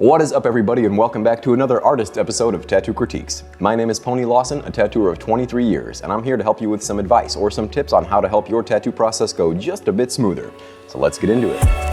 What is up, everybody, and welcome back to another artist episode of Tattoo Critiques. My name is Pony Lawson, a tattooer of 23 years, and I'm here to help you with some advice or some tips on how to help your tattoo process go just a bit smoother. So let's get into it.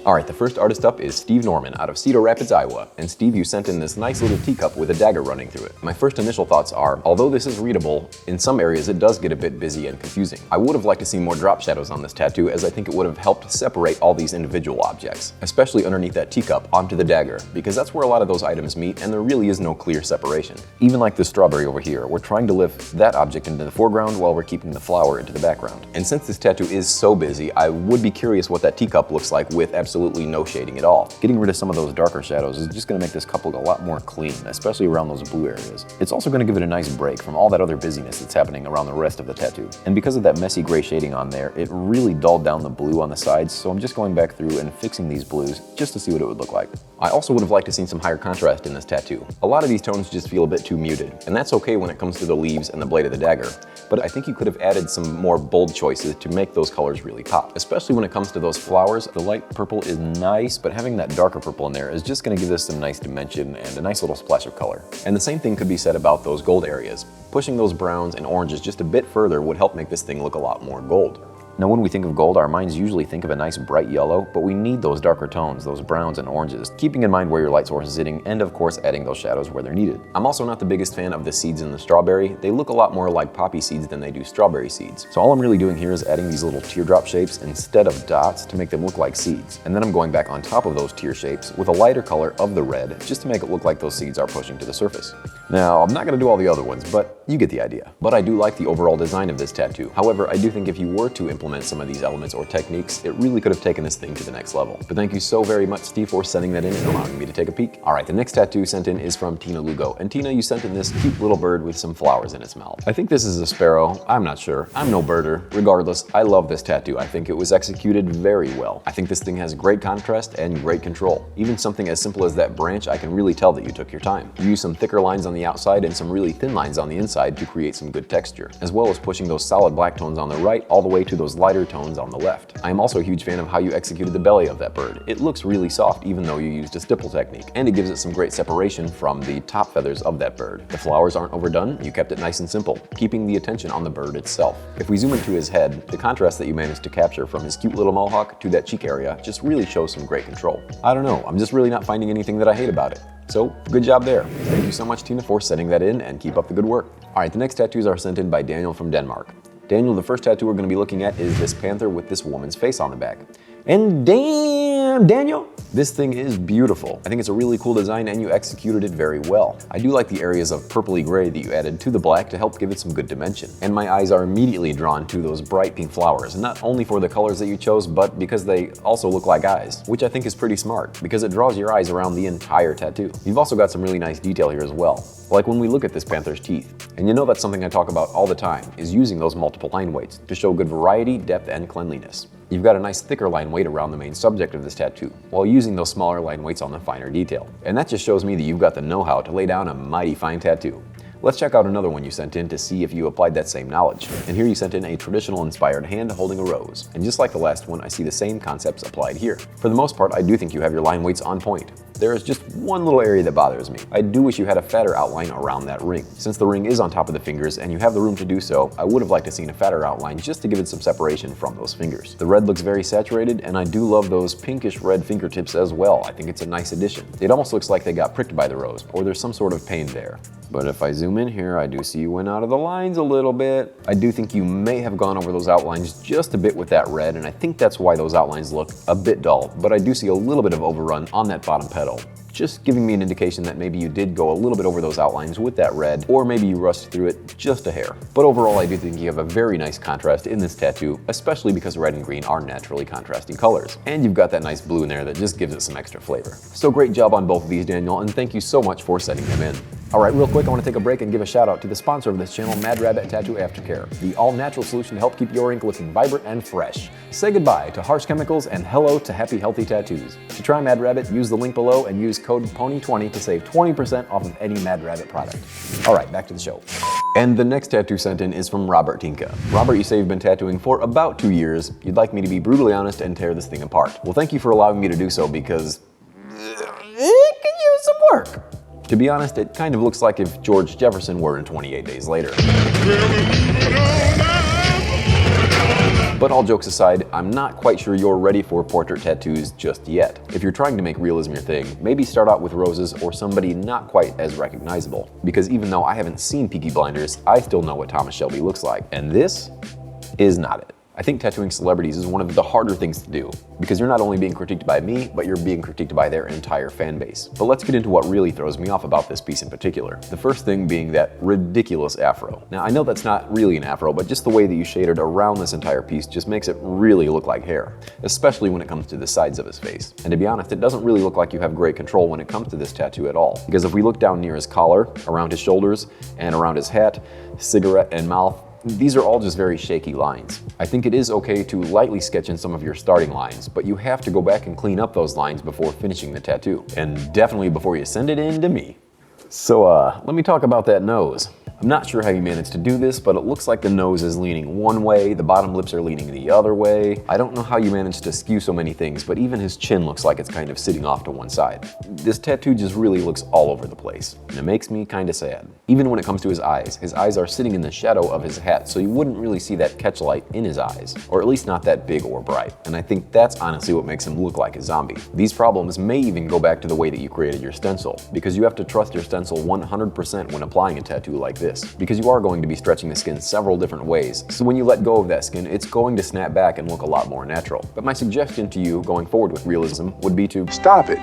Alright, the first artist up is Steve Norman out of Cedar Rapids, Iowa. And Steve, you sent in this nice little teacup with a dagger running through it. My first initial thoughts are, although this is readable, in some areas it does get a bit busy and confusing. I would have liked to see more drop shadows on this tattoo, as I think it would have helped separate all these individual objects, especially underneath that teacup onto the dagger, because that's where a lot of those items meet and there really is no clear separation. Even like the strawberry over here, we're trying to lift that object into the foreground while we're keeping the flower into the background. And since this tattoo is so busy, I would be curious what that teacup looks like with absolutely no shading at all. Getting rid of some of those darker shadows is just going to make this couple a lot more clean, especially around those blue areas. It's also going to give it a nice break from all that other busyness that's happening around the rest of the tattoo. And because of that messy gray shading on there, it really dulled down the blue on the sides, so I'm just going back through and fixing these blues just to see what it would look like. I also would have liked to see some higher contrast in this tattoo. A lot of these tones just feel a bit too muted, and that's okay when it comes to the leaves and the blade of the dagger, but I think you could have added some more bold choices to make those colors really pop. Especially when it comes to those flowers, the light purple is nice, but having that darker purple in there is just going to give this some nice dimension and a nice little splash of color. And the same thing could be said about those gold areas. Pushing those browns and oranges just a bit further would help make this thing look a lot more gold. Now, when we think of gold, our minds usually think of a nice bright yellow, but we need those darker tones, those browns and oranges, keeping in mind where your light source is sitting, and of course adding those shadows where they're needed. I'm also not the biggest fan of the seeds in the strawberry. They look a lot more like poppy seeds than they do strawberry seeds. So all I'm really doing here is adding these little teardrop shapes instead of dots to make them look like seeds. And then I'm going back on top of those tear shapes with a lighter color of the red, just to make it look like those seeds are pushing to the surface. Now, I'm not going to do all the other ones, but you get the idea. But I do like the overall design of this tattoo. However, I do think if you were to implement some of these elements or techniques, it really could have taken this thing to the next level. But thank you so very much, Steve, for sending that in and allowing me to take a peek. Alright, the next tattoo sent in is from Tina Lugo. And Tina, you sent in this cute little bird with some flowers in its mouth. I think this is a sparrow. I'm not sure. I'm no birder. Regardless, I love this tattoo. I think it was executed very well. I think this thing has great contrast and great control. Even something as simple as that branch, I can really tell that you took your time. You used some thicker lines on the outside and some really thin lines on the inside to create some good texture, as well as pushing those solid black tones on the right all the way to those lighter tones on the left. I am also a huge fan of how you executed the belly of that bird. It looks really soft even though you used a stipple technique, and it gives it some great separation from the top feathers of that bird. The flowers aren't overdone, you kept it nice and simple, keeping the attention on the bird itself. If we zoom into his head, the contrast that you managed to capture from his cute little mohawk to that cheek area just really shows some great control. I don't know, I'm just really not finding anything that I hate about it. So, good job there. Thank you so much, Tina, for sending that in, and keep up the good work. Alright, the next tattoos are sent in by Daniel from Denmark. Daniel, the first tattoo we're going to be looking at is this panther with this woman's face on the back. And damn, Daniel, this thing is beautiful. I think it's a really cool design and you executed it very well. I do like the areas of purpley gray that you added to the black to help give it some good dimension. And my eyes are immediately drawn to those bright pink flowers, not only for the colors that you chose, but because they also look like eyes, which I think is pretty smart because it draws your eyes around the entire tattoo. You've also got some really nice detail here as well. Like when we look at this panther's teeth. And you know that's something I talk about all the time, is using those multiple line weights to show good variety, depth, and cleanliness. You've got a nice thicker line weight around the main subject of this tattoo, while using those smaller line weights on the finer detail. And that just shows me that you've got the know-how to lay down a mighty fine tattoo. Let's check out another one you sent in to see if you applied that same knowledge. And here you sent in a traditional inspired hand holding a rose. And just like the last one, I see the same concepts applied here. For the most part, I do think you have your line weights on point. There is just one little area that bothers me. I do wish you had a fatter outline around that ring. Since the ring is on top of the fingers and you have the room to do so, I would have liked to seen a fatter outline just to give it some separation from those fingers. The red looks very saturated, and I do love those pinkish red fingertips as well. I think it's a nice addition. It almost looks like they got pricked by the rose, or there's some sort of pain there. But if I zoom in here, I do see you went out of the lines a little bit. I do think you may have gone over those outlines just a bit with that red, and I think that's why those outlines look a bit dull, but I do see a little bit of overrun on that bottom petal. Just giving me an indication that maybe you did go a little bit over those outlines with that red, or maybe you rushed through it just a hair. But overall, I do think you have a very nice contrast in this tattoo, especially because red and green are naturally contrasting colors. And you've got that nice blue in there that just gives it some extra flavor. So great job on both of these, Daniel, and thank you so much for sending them in. Alright, real quick, I want to take a break and give a shout out to the sponsor of this channel, Mad Rabbit Tattoo Aftercare, the all-natural solution to help keep your ink looking vibrant and fresh. Say goodbye to harsh chemicals and hello to happy, healthy tattoos. To try Mad Rabbit, use the link below and use code PONY20 to save 20% off of any Mad Rabbit product. All right, back to the show. And the next tattoo sent in is from Robert Tinca. Robert, you say you've been tattooing for about 2 years. You'd like me to be brutally honest and tear this thing apart. Well, thank you for allowing me to do so because it could use some work. To be honest, it kind of looks like if George Jefferson were in 28 Days Later. But all jokes aside, I'm not quite sure you're ready for portrait tattoos just yet. If you're trying to make realism your thing, maybe start out with roses or somebody not quite as recognizable. Because even though I haven't seen Peaky Blinders, I still know what Thomas Shelby looks like. And this is not it. I think tattooing celebrities is one of the harder things to do, because you're not only being critiqued by me, but you're being critiqued by their entire fan base. But let's get into what really throws me off about this piece in particular. The first thing being that ridiculous afro. Now I know that's not really an afro, but just the way that you shaded around this entire piece just makes it really look like hair, especially when it comes to the sides of his face. And to be honest, it doesn't really look like you have great control when it comes to this tattoo at all, because if we look down near his collar, around his shoulders, and around his hat, cigarette, and mouth, these are all just very shaky lines. I think it is okay to lightly sketch in some of your starting lines, but you have to go back and clean up those lines before finishing the tattoo. And definitely before you send it in to me. So let me talk about that nose. I'm not sure how you managed to do this, but it looks like the nose is leaning one way, the bottom lips are leaning the other way. I don't know how you managed to skew so many things, but even his chin looks like it's kind of sitting off to one side. This tattoo just really looks all over the place, and it makes me kind of sad. Even when it comes to his eyes are sitting in the shadow of his hat, so you wouldn't really see that catch light in his eyes, or at least not that big or bright. And I think that's honestly what makes him look like a zombie. These problems may even go back to the way that you created your stencil, because you have to trust your stencil 100% when applying a tattoo like this, because you are going to be stretching the skin several different ways, so when you let go of that skin, it's going to snap back and look a lot more natural. But my suggestion to you going forward with realism would be to stop it.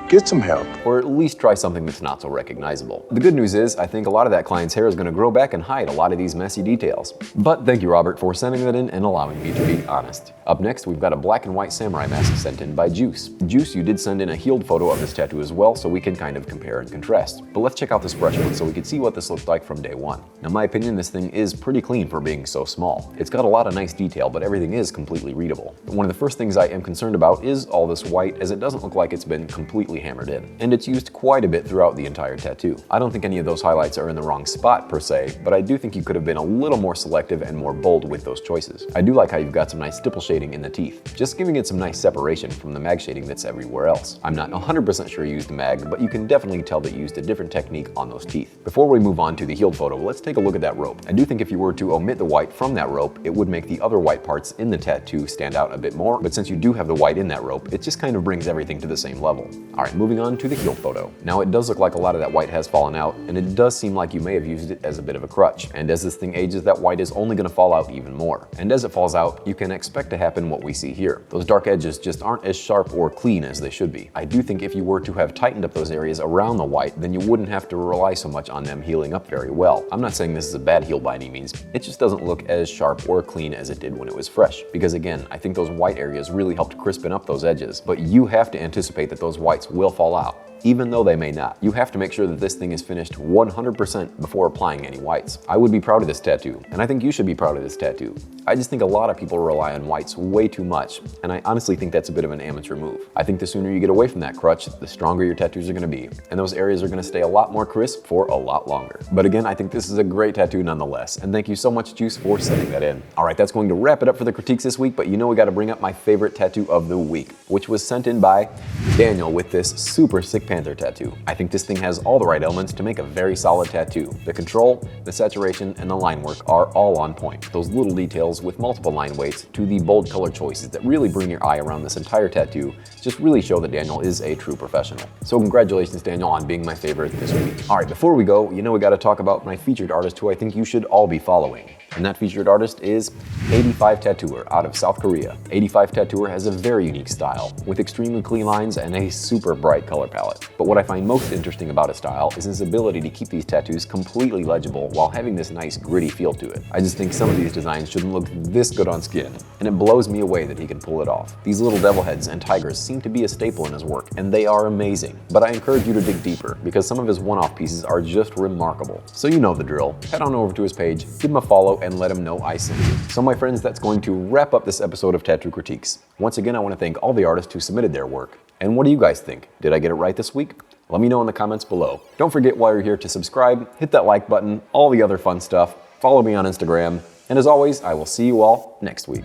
Get some help. Or at least try something that's not so recognizable. The good news is, I think a lot of that client's hair is going to grow back and hide a lot of these messy details. But thank you, Robert, for sending that in and allowing me to be honest. Up next, we've got a black and white samurai mask sent in by Juice. Juice, you did send in a healed photo of this tattoo as well, so we can kind of compare and contrast. But let's check out this fresh one so we can see what this looked like from day one. Now, in my opinion, this thing is pretty clean for being so small. It's got a lot of nice detail, but everything is completely readable. But one of the first things I am concerned about is all this white, as it doesn't look like it's been completely hammered in. And it's used quite a bit throughout the entire tattoo. I don't think any of those highlights are in the wrong spot per se, but I do think you could have been a little more selective and more bold with those choices. I do like how you've got some nice stipple shading in the teeth, just giving it some nice separation from the mag shading that's everywhere else. I'm not 100% sure you used mag, but you can definitely tell that you used a different technique on those teeth. Before we move on to the healed photo, let's take a look at that rope. I do think if you were to omit the white from that rope, it would make the other white parts in the tattoo stand out a bit more, but since you do have the white in that rope, it just kind of brings everything to the same level. All right, moving on to the healed photo. Now it does look like a lot of that white has fallen out, and it does seem like you may have used it as a bit of a crutch. And as this thing ages, that white is only going to fall out even more. And as it falls out, you can expect to happen what we see here. Those dark edges just aren't as sharp or clean as they should be. I do think if you were to have tightened up those areas around the white, then you wouldn't have to rely so much on them healing up very well. I'm not saying this is a bad heal by any means. It just doesn't look as sharp or clean as it did when it was fresh. Because again, I think those white areas really helped crispen up those edges, but you have to anticipate that those whites will fall out. Even though they may not. You have to make sure that this thing is finished 100% before applying any whites. I would be proud of this tattoo, and I think you should be proud of this tattoo. I just think a lot of people rely on whites way too much, and I honestly think that's a bit of an amateur move. I think the sooner you get away from that crutch, the stronger your tattoos are going to be, and those areas are going to stay a lot more crisp for a lot longer. But again, I think this is a great tattoo nonetheless, and thank you so much, Juice, for sending that in. All right, that's going to wrap it up for the critiques this week, but you know we got to bring up my favorite tattoo of the week, which was sent in by Daniel with this super sick panther tattoo. I think this thing has all the right elements to make a very solid tattoo. The control, the saturation, and the line work are all on point. Those little details with multiple line weights to the bold color choices that really bring your eye around this entire tattoo just really show that Daniel is a true professional. So congratulations, Daniel, on being my favorite this week. All right, before we go, you know we got to talk about my featured artist who I think you should all be following. And that featured artist is 85 Tattooer out of South Korea. 85 Tattooer has a very unique style with extremely clean lines and a super bright color palette. But what I find most interesting about his style is his ability to keep these tattoos completely legible while having this nice gritty feel to it. I just think some of these designs shouldn't look this good on skin, and it blows me away that he can pull it off. These little devil heads and tigers seem to be a staple in his work, and they are amazing. But I encourage you to dig deeper because some of his one-off pieces are just remarkable. So you know the drill. Head on over to his page, give him a follow, and let him know I sent you. So my friends, that's going to wrap up this episode of Tattoo Critiques. Once again, I want to thank all the artists who submitted their work. And what do you guys think? Did I get it right this week? Let me know in the comments below. Don't forget while you're here to subscribe, hit that like button, all the other fun stuff, follow me on Instagram, and as always, I will see you all next week.